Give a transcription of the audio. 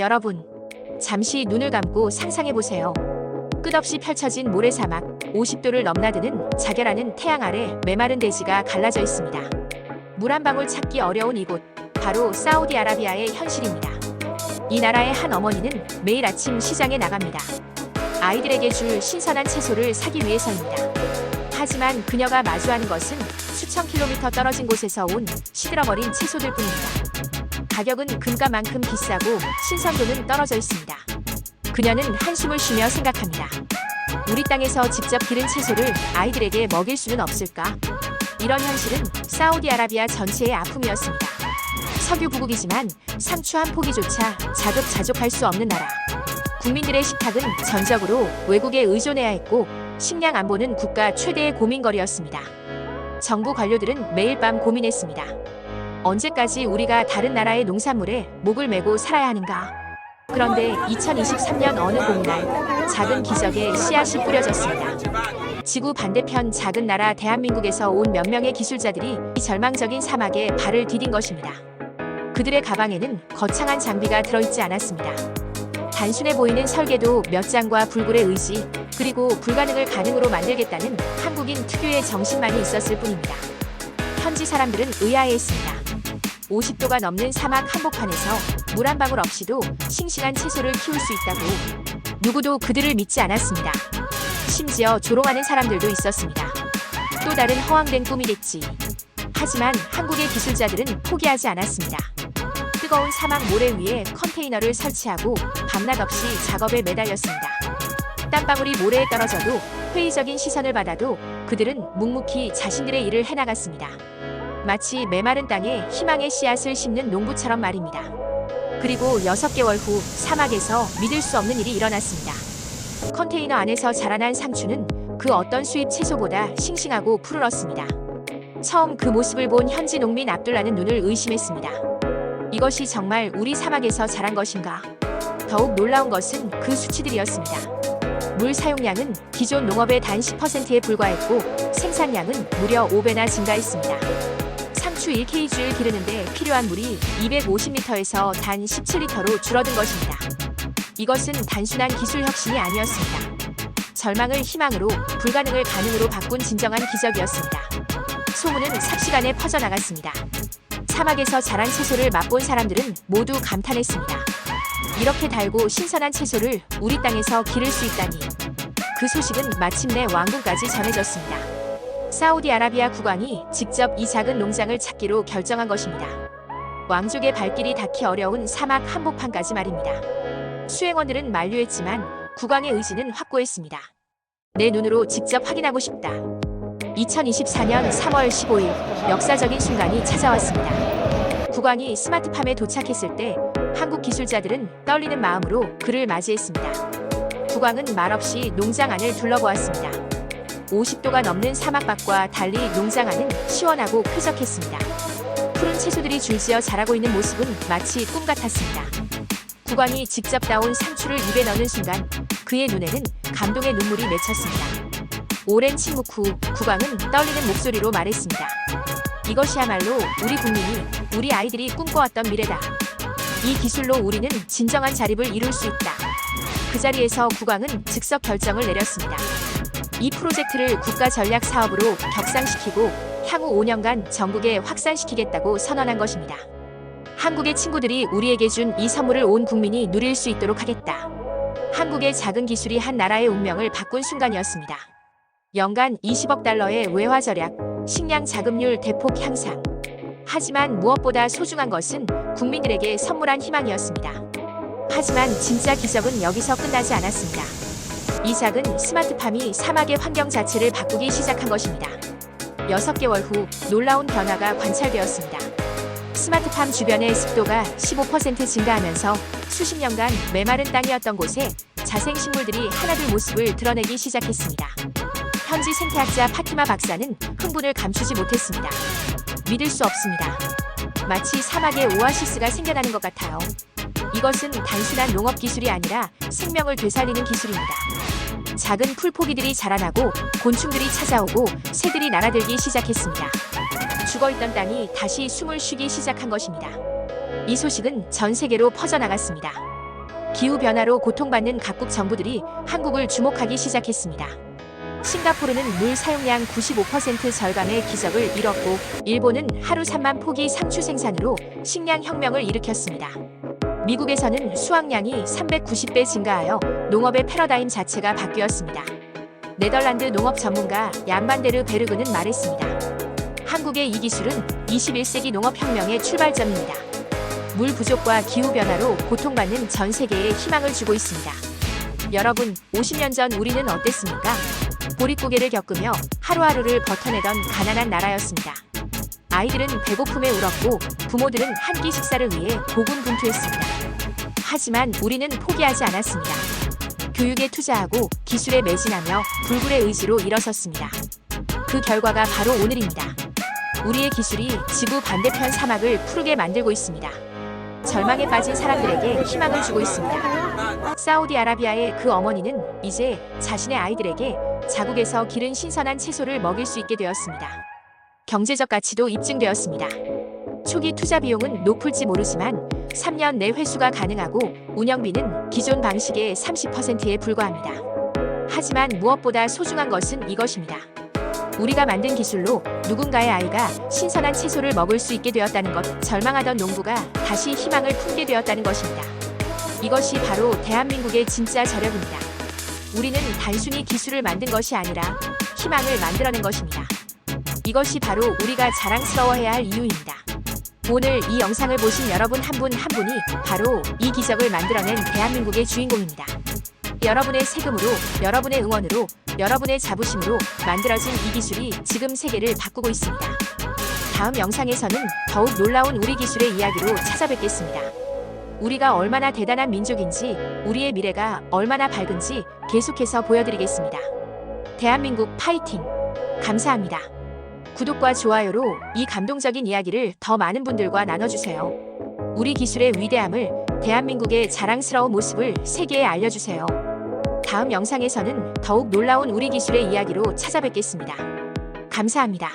여러분, 잠시 눈을 감고 상상해보세요. 끝없이 펼쳐진 모래사막, 50도를 넘나드는 자결하는 태양 아래 메마른 대지가 갈라져 있습니다. 물 한 방울 찾기 어려운 이곳, 바로 사우디아라비아의 현실입니다. 이 나라의 한 어머니는 매일 아침 시장에 나갑니다. 아이들에게 줄 신선한 채소를 사기 위해서입니다. 하지만 그녀가 마주하는 것은 수천 킬로미터 떨어진 곳에서 온 시들어버린 채소들 뿐입니다. 가격은 금가만큼 비싸고 신선도는 떨어져 있습니다. 그녀는 한숨을 쉬며 생각합니다. 우리 땅에서 직접 기른 채소를 아이들에게 먹일 수는 없을까? 이런 현실은 사우디아라비아 전체의 아픔이었습니다. 석유 부국이지만 상추 한 포기조차 자급자족할 수 없는 나라. 국민들의 식탁은 전적으로 외국에 의존해야 했고 식량 안보는 국가 최대의 고민거리였습니다. 정부 관료들은 매일 밤 고민했습니다. 언제까지 우리가 다른 나라의 농산물에 목을 메고 살아야 하는가? 그런데 2023년 어느 봄날 작은 기적의 씨앗이 뿌려졌습니다. 지구 반대편 작은 나라 대한민국에서 온 몇 명의 기술자들이 이 절망적인 사막에 발을 디딘 것입니다. 그들의 가방에는 거창한 장비가 들어있지 않았습니다. 단순해 보이는 설계도 몇 장과 불굴의 의지, 그리고 불가능을 가능으로 만들겠다는 한국인 특유의 정신만이 있었을 뿐입니다. 현지 사람들은 의아해했습니다. 50도가 넘는 사막 한복판에서 물 한 방울 없이도 싱싱한 채소를 키울 수 있다고. 누구도 그들을 믿지 않았습니다. 심지어 조롱하는 사람들도 있었습니다. 또 다른 허황된 꿈이겠지. 하지만 한국의 기술자들은 포기하지 않았습니다. 뜨거운 사막 모래 위에 컨테이너를 설치하고 밤낮 없이 작업에 매달렸습니다. 땀방울이 모래에 떨어져도 회의적인 시선을 받아도 그들은 묵묵히 자신들의 일을 해나갔습니다. 마치 메마른 땅에 희망의 씨앗을 심는 농부처럼 말입니다. 그리고 6개월 후 사막에서 믿을 수 없는 일이 일어났습니다. 컨테이너 안에서 자라난 상추는 그 어떤 수입 채소보다 싱싱하고 푸르렀습니다. 처음 그 모습을 본 현지 농민 압둘라는 눈을 의심했습니다. 이것이 정말 우리 사막에서 자란 것인가? 더욱 놀라운 것은 그 수치들이었습니다. 물 사용량은 기존 농업의 단 10%에 불과했고 생산량은 무려 5배나 증가했습니다. 상추 1kg를 기르는데 필요한 물이 250리터에서 단 17리터로 줄어든 것입니다. 이것은 단순한 기술 혁신이 아니었습니다. 절망을 희망으로, 불가능을 가능으로 바꾼 진정한 기적이었습니다. 소문은 삽시간에 퍼져나갔습니다. 사막에서 자란 채소를 맛본 사람들은 모두 감탄했습니다. 이렇게 달고 신선한 채소를 우리 땅에서 기를 수 있다니. 그 소식은 마침내 왕궁까지 전해졌습니다. 사우디아라비아 국왕이 직접 이 작은 농장을 찾기로 결정한 것입니다. 왕족의 발길이 닿기 어려운 사막 한복판까지 말입니다. 수행원들은 만류했지만 국왕의 의지는 확고했습니다. 내 눈으로 직접 확인하고 싶다. 2024년 3월 15일 역사적인 순간이 찾아왔습니다. 국왕이 스마트팜에 도착했을 때 한국 기술자들은 떨리는 마음으로 그를 맞이했습니다. 국왕은 말없이 농장 안을 둘러보았습니다. 50도가 넘는 사막밭과 달리 농장 안은 시원하고 쾌적했습니다. 푸른 채소들이 줄지어 자라고 있는 모습은 마치 꿈 같았습니다. 국왕이 직접 따온 상추를 입에 넣는 순간 그의 눈에는 감동의 눈물이 맺혔습니다. 오랜 침묵 후 국왕은 떨리는 목소리로 말했습니다. 이것이야말로 우리 국민이, 우리 아이들이 꿈꿔왔던 미래다. 이 기술로 우리는 진정한 자립을 이룰 수 있다. 그 자리에서 국왕은 즉석 결정을 내렸습니다. 이 프로젝트를 국가 전략 사업으로 격상시키고 향후 5년간 전국에 확산시키겠다고 선언한 것입니다. 한국의 친구들이 우리에게 준 이 선물을 온 국민이 누릴 수 있도록 하겠다. 한국의 작은 기술이 한 나라의 운명을 바꾼 순간이었습니다. 연간 20억 달러의 외화 절약, 식량 자급률 대폭 향상. 하지만 무엇보다 소중한 것은 국민들에게 선물한 희망이었습니다. 하지만 진짜 기적은 여기서 끝나지 않았습니다. 이 작은 스마트팜이 사막의 환경 자체를 바꾸기 시작한 것입니다. 6개월 후 놀라운 변화가 관찰되었습니다. 스마트팜 주변의 습도가 15% 증가하면서 수십 년간 메마른 땅이었던 곳에 자생식물들이 하나둘 모습을 드러내기 시작했습니다. 현지 생태학자 파티마 박사는 흥분을 감추지 못했습니다. 믿을 수 없습니다. 마치 사막에 오아시스가 생겨나는 것 같아요. 이것은 단순한 농업 기술이 아니라 생명을 되살리는 기술입니다. 작은 풀포기들이 자라나고 곤충들이 찾아오고 새들이 날아들기 시작했습니다. 죽어있던 땅이 다시 숨을 쉬기 시작한 것입니다. 이 소식은 전 세계로 퍼져나갔습니다. 기후변화로 고통받는 각국 정부들이 한국을 주목하기 시작했습니다. 싱가포르는 물 사용량 95% 절감의 기적을 이뤘고, 일본은 하루 3만 포기 상추 생산으로 식량 혁명을 일으켰습니다. 미국에서는 수확량이 390배 증가하여 농업의 패러다임 자체가 바뀌었습니다. 네덜란드 농업 전문가 얀 반 데르 베르그는 말했습니다. 한국의 이 기술은 21세기 농업혁명의 출발점입니다. 물 부족과 기후변화로 고통받는 전 세계에 희망을 주고 있습니다. 여러분, 50년 전 우리는 어땠습니까? 보릿고개를 겪으며 하루하루를 버텨내던 가난한 나라였습니다. 아이들은 배고픔에 울었고 부모들은 한 끼 식사를 위해 고군분투했습니다. 하지만 우리는 포기하지 않았습니다. 교육에 투자하고 기술에 매진하며 불굴의 의지로 일어섰습니다. 그 결과가 바로 오늘입니다. 우리의 기술이 지구 반대편 사막을 푸르게 만들고 있습니다. 절망에 빠진 사람들에게 희망을 주고 있습니다. 사우디아라비아의 그 어머니는 이제 자신의 아이들에게 자국에서 기른 신선한 채소를 먹일 수 있게 되었습니다. 경제적 가치도 입증되었습니다. 초기 투자 비용은 높을지 모르지만 3년 내 회수가 가능하고 운영비는 기존 방식의 30%에 불과합니다. 하지만 무엇보다 소중한 것은 이것입니다. 우리가 만든 기술로 누군가의 아이가 신선한 채소를 먹을 수 있게 되었다는 것, 절망하던 농부가 다시 희망을 품게 되었다는 것입니다. 이것이 바로 대한민국의 진짜 저력입니다. 우리는 단순히 기술을 만든 것이 아니라 희망을 만들어낸 것입니다. 이것이 바로 우리가 자랑스러워해야 할 이유입니다. 오늘 이 영상을 보신 여러분 한 분 한 분이 바로 이 기적을 만들어낸 대한민국의 주인공입니다. 여러분의 세금으로, 여러분의 응원으로, 여러분의 자부심으로 만들어진 이 기술이 지금 세계를 바꾸고 있습니다. 다음 영상에서는 더욱 놀라운 우리 기술의 이야기로 찾아뵙겠습니다. 우리가 얼마나 대단한 민족인지, 우리의 미래가 얼마나 밝은지 계속해서 보여드리겠습니다. 대한민국 파이팅! 감사합니다. 구독과 좋아요로 이 감동적인 이야기를 더 많은 분들과 나눠주세요. 우리 기술의 위대함을, 대한민국의 자랑스러운 모습을 세계에 알려주세요. 다음 영상에서는 더욱 놀라운 우리 기술의 이야기로 찾아뵙겠습니다. 감사합니다.